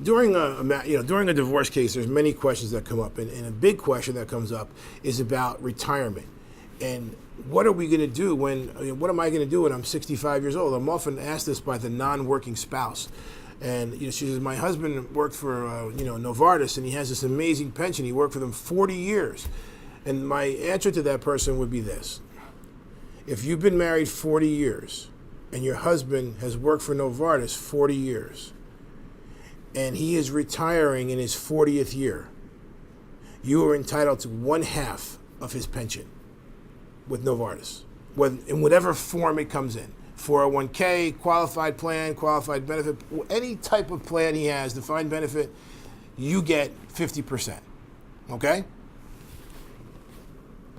during during a divorce case, there's many questions that come up, and a big question that comes up is about retirement. And what are we going to do what am I going to do when I'm 65 years old? I'm often asked this by the non-working spouse. And she says, my husband worked for Novartis, and he has this amazing pension. He worked for them 40 years. And my answer to that person would be this. If you've been married 40 years and your husband has worked for Novartis 40 years and he is retiring in his 40th year, you are entitled to 1/2 of his pension with Novartis, in whatever form it comes in. 401k, qualified plan, qualified benefit, any type of plan he has, defined benefit, you get 50%. Okay?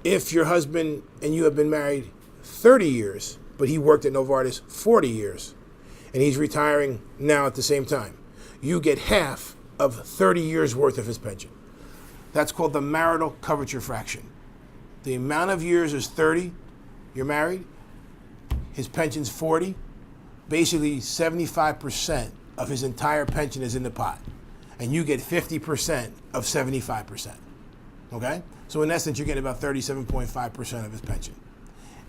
If your husband and you have been married 30 years, but he worked at Novartis 40 years, and he's retiring now at the same time, you get half of 30 years worth of his pension. That's called the marital coverage fraction. The amount of years is 30, you're married, his pension's 40, basically 75% of his entire pension is in the pot, and you get 50% of 75%, okay? So in essence, you're getting about 37.5% of his pension.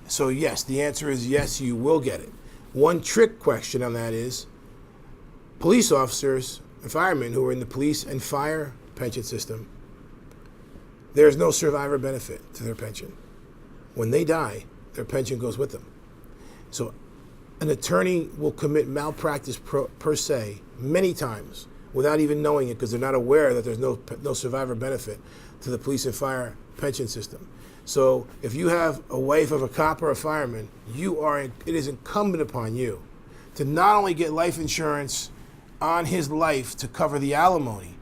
So yes, the answer is yes, you will get it. One trick question on that is, police officers and firemen who are in the police and fire pension system, there's no survivor benefit to their pension. When they die, their pension goes with them. So an attorney will commit malpractice per se many times without even knowing it, because they're not aware that there's no survivor benefit to the police and fire pension system. So if you have a wife of a cop or a fireman, it is incumbent upon you to not only get life insurance on his life to cover the alimony,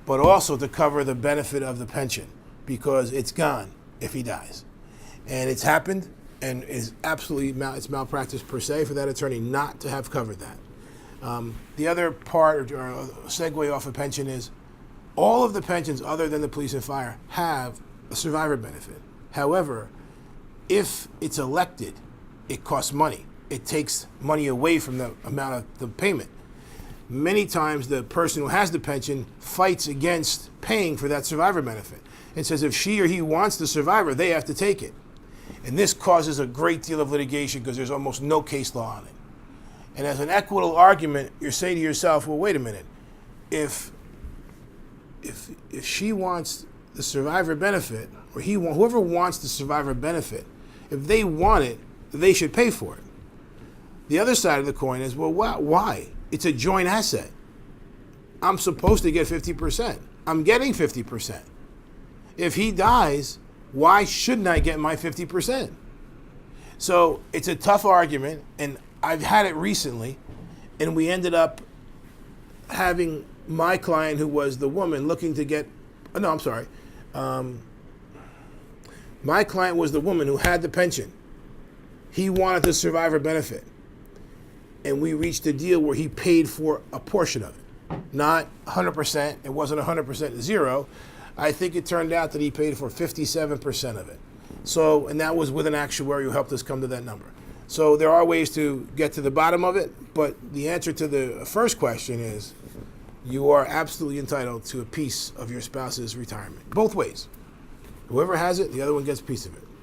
but also to cover the benefit of the pension, because it's gone if he dies. And it's happened, and it's it's malpractice per se for that attorney not to have covered that. The other part, or a segue off of pension, is all of the pensions other than the police and fire have a survivor benefit. However, if it's elected, it costs money. It takes money away from the amount of the payment. Many times the person who has the pension fights against paying for that survivor benefit and says if she or he wants the survivor, they have to take it. And this causes a great deal of litigation because there's almost no case law on it. And as an equitable argument, you're saying to yourself, well, wait a minute. If she wants the survivor benefit, or whoever wants the survivor benefit, if they want it, they should pay for it. The other side of the coin is, well, why? It's a joint asset. I'm supposed to get 50%. I'm getting 50%. If he dies, why shouldn't I get my 50%? So it's a tough argument, and I've had it recently, and we ended up having my client, who was the woman, looking to get, my client was the woman who had the pension. He wanted the survivor benefit. And we reached a deal where he paid for a portion of it. Not 100%, it wasn't 100% zero. I think it turned out that he paid for 57% of it. So, and that was with an actuary who helped us come to that number. So there are ways to get to the bottom of it, but the answer to the first question is you are absolutely entitled to a piece of your spouse's retirement. Both ways. Whoever has it, the other one gets a piece of it.